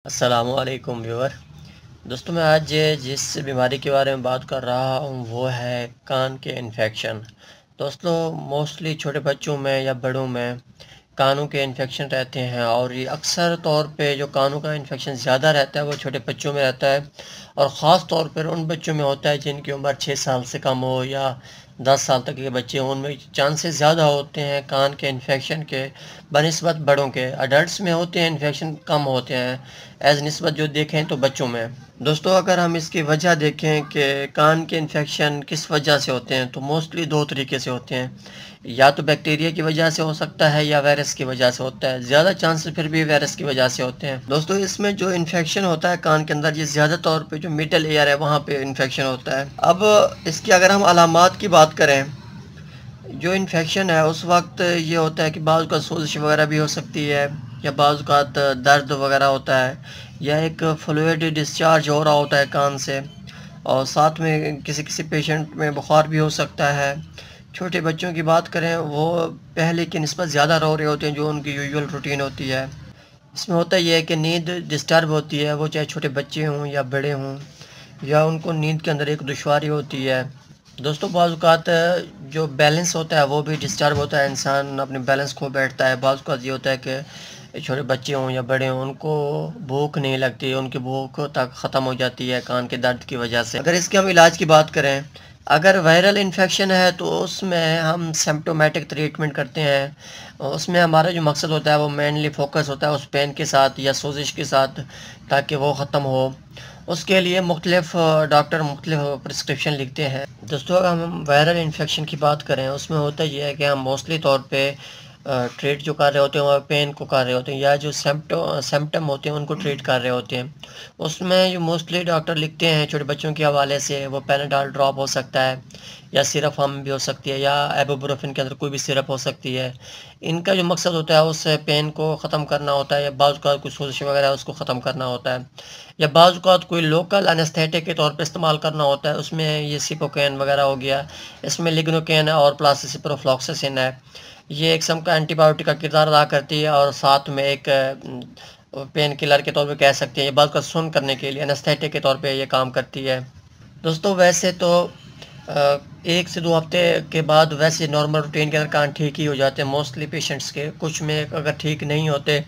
अस्सलामुअलैकुम व्यूअर। दोस्तों मैं आज जिस बीमारी के बारे में बात कर रहा हूँ वो है कान के इन्फेक्शन। दोस्तों मोस्टली छोटे बच्चों में या बड़ों में कानों के इन्फेक्शन रहते हैं और ये अक्सर तौर पे जो कानों का इन्फेक्शन ज़्यादा रहता है वो छोटे बच्चों में रहता है और ख़ास तौर पर उन बच्चों में होता है जिनकी उम्र 6 साल से कम हो या 10 साल तक के बच्चे हों। उनमें चांसेस ज़्यादा होते हैं कान के इन्फेक्शन के बनिस्बत बड़ों के। अडल्ट्स में होते हैं इन्फेक्शन कम होते हैं एज़ निस्बत जो देखें तो बच्चों में। दोस्तों अगर हम इसकी वजह देखें कि कान के इन्फेक्शन किस वजह से होते हैं तो मोस्टली दो तरीके से होते हैं। या तो बैक्टीरिया की वजह से हो सकता है या वायरस की वजह से होता है। ज़्यादा चांसेस फिर भी वायरस की वजह से होते हैं। दोस्तों इसमें जो इन्फेक्शन होता है कान के अंदर ये ज़्यादा तौर पे जो मिडल एयर है वहाँ पे इन्फेक्शन होता है। अब इसकी अगर हम अलामात की बात करें, जो इन्फेक्शन है उस वक्त ये होता है कि बाज़ का सोजिश वगैरह भी हो सकती है या बाज़ का दर्द वगैरह होता है या एक फ्लूइड डिस्चार्ज हो रहा होता है कान से और साथ में किसी किसी पेशेंट में बुखार भी हो सकता है। छोटे बच्चों की बात करें वो पहले की निस्बत ज़्यादा रो रहे होते हैं जो उनकी यूजुअल रूटीन होती है। इसमें होता यह है कि नींद डिस्टर्ब होती है, वो चाहे छोटे बच्चे हों या बड़े हों या उनको नींद के अंदर एक दुश्वारी होती है। दोस्तों बाज़ औक़ात जो बैलेंस होता है वो भी डिस्टर्ब होता है, इंसान अपने बैलेंस खो बैठता है। बाज़ औक़ात ये होता है कि छोटे बच्चे हों या बड़े हों उनको भूख नहीं लगती, उनकी भूख तक ख़त्म हो जाती है कान के दर्द की वजह से। अगर इसके हम इलाज की बात करें, अगर वायरल इन्फेक्शन है तो उसमें हम सिम्प्टोमेटिक ट्रीटमेंट करते हैं। उसमें हमारा जो मकसद होता है वो मेनली फोकस होता है उस पेन के साथ या सोजिश के साथ ताकि वो ख़त्म हो। उसके लिए मुख्तलिफ़ डॉक्टर मुख्तलिफ़ प्रिस्क्रिप्शन लिखते हैं। दोस्तों अगर हम वायरल इन्फेक्शन की बात करें उसमें होता ये है कि हम मोस्टली तौर पे ट्रीट जो कर रहे होते हैं वो पेन को कर रहे होते हैं या जो सिम्पटम होते हैं उनको ट्रीट कर रहे होते हैं। उसमें जो मोस्टली डॉक्टर लिखते हैं छोटे बच्चों के हवाले से वो पैनाडॉल ड्रॉप हो सकता है या सिरप हम भी हो सकती है या इबुप्रोफेन के अंदर कोई भी सिरप हो सकती है। इनका जो मकसद होता है उस पेन को ख़त्म करना होता है या बाज़ औक़ात कोई सोजिश वगैरह है उसको ख़त्म करना होता है या बाज़ औक़ात कोई लोकल एनेस्थेटिक के तौर पे इस्तेमाल करना होता है। उसमें ये सिपोकेन वगैरह हो गया, इसमें लिग्नोकेन है और प्लस सिप्रोफ्लॉक्सासिन है। ये एक किस्म का एंटीबायोटिक का किरदार अदा करती है और साथ में एक पेन किलर के तौर पे कह सकते हैं। ये बात का सुन करने के लिए एनेस्थेटिक के तौर पे ये काम करती है। दोस्तों वैसे तो 1 से 2 हफ्ते के बाद वैसे नॉर्मल रूटीन के अंदर कान ठीक ही हो जाते हैं मोस्टली पेशेंट्स के। कुछ में अगर ठीक नहीं होते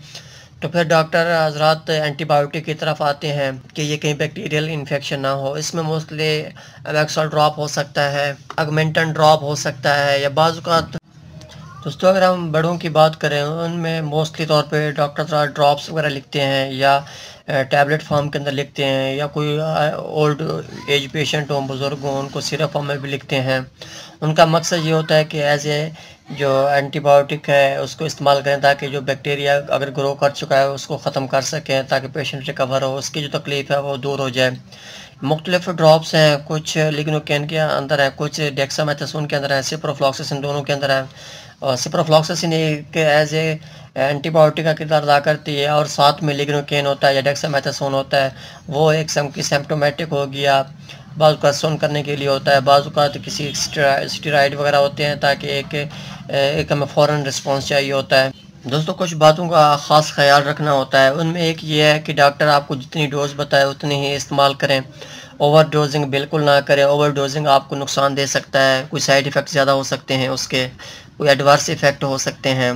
तो फिर डॉक्टर हज़रात एंटीबायोटिक की तरफ आते हैं कि ये कहीं बैक्टीरियल इन्फेक्शन ना हो। इसमें मोस्टली अमेक्सोल ड्रॉप हो सकता है, ऑगमेंटन ड्रॉप हो सकता है या बाज़ औक़ात। दोस्तों अगर हम बड़ों की बात करें उनमें मोस्टली तौर पे डॉक्टर ड्रॉप्स वगैरह लिखते हैं या टैबलेट फॉर्म के अंदर लिखते हैं या कोई ओल्ड एज पेशेंट हों, बुज़ुर्ग हों, उनको सिरप फॉर्म में भी लिखते हैं। उनका मकसद ये होता है कि एज़ ए जो एंटीबायोटिक है उसको इस्तेमाल करें ताकि जो बैक्टीरिया अगर ग्रो कर चुका है उसको ख़त्म कर सकें ताकि पेशेंट रिकवर हो, उसकी जो तकलीफ़ है वो दूर हो जाए। मुख्तलिफ़ ड्रॉप्स हैं, कुछ लिग्नोकेन के अंदर है, कुछ डेक्सामेथासोन के अंदर है, सिप्रोफ्लॉक्सासिन दोनों के अंदर है। और सिप्रोफ्लॉक्सासिन एक एज़ ए एंटीबायोटिक का किरदार अदा करती है और साथ में लिग्नोकेन होता है या डेक्सामेथासोन होता है। वो एक किस्म की सिम्प्टोमेटिक हो गया, बाज़ औक़ात सुन करने के लिए होता है, बाज़ औक़ात किसी स्टेरॉइड वगैरह होते हैं ताकि एक हमें फ़ौरन रिस्पॉन्स चाहिए होता है। दोस्तों कुछ बातों का ख़ास ख़याल रखना होता है, उनमें एक ये है कि डॉक्टर आपको जितनी डोज़ बताए उतनी ही इस्तेमाल करें। ओवर डोजिंग बिल्कुल ना करें, ओवर डोजिंग आपको नुकसान दे सकता है, कोई साइड इफ़ेक्ट ज़्यादा हो सकते हैं उसके, कोई एडवर्स इफ़ेक्ट हो सकते हैं।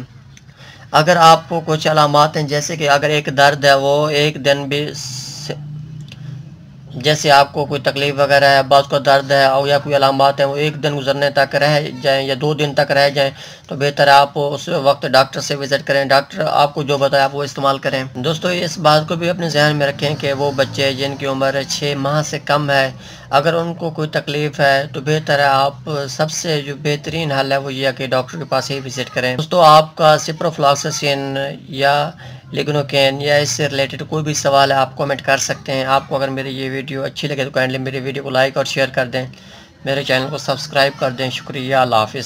अगर आपको कुछ अलामात हैं जैसे कि अगर एक दर्द है वो एक दिन भी जैसे आपको कोई तकलीफ़ वगैरह है, बाज़ को दर्द है और या कोई अलामात है वो 1 दिन गुज़रने तक रह जाएँ या 2 दिन तक रह जाएँ तो बेहतर है आप उस वक्त डॉक्टर से विज़िट करें। डॉक्टर आपको जो बताए आप वो इस्तेमाल करें। दोस्तों इस बात को भी अपने ज़हन में रखें कि वो बच्चे जिनकी उम्र 6 माह से कम है अगर उनको कोई तकलीफ़ है तो बेहतर है आप सबसे जो बेहतरीन हल है वो ये है कि डॉक्टर के पास ही विज़िट करें। दोस्तों आपका सिप्रोफ्लॉक्सासिन या लिग्नोकेन या इससे रिलेटेड कोई भी सवाल है आप कमेंट कर सकते हैं। आपको अगर मेरी ये वीडियो अच्छी लगे तो काइंडली मेरी वीडियो को लाइक और शेयर कर दें, मेरे चैनल को सब्सक्राइब कर दें। शुक्रिया, अल्लाह हाफ़िज़।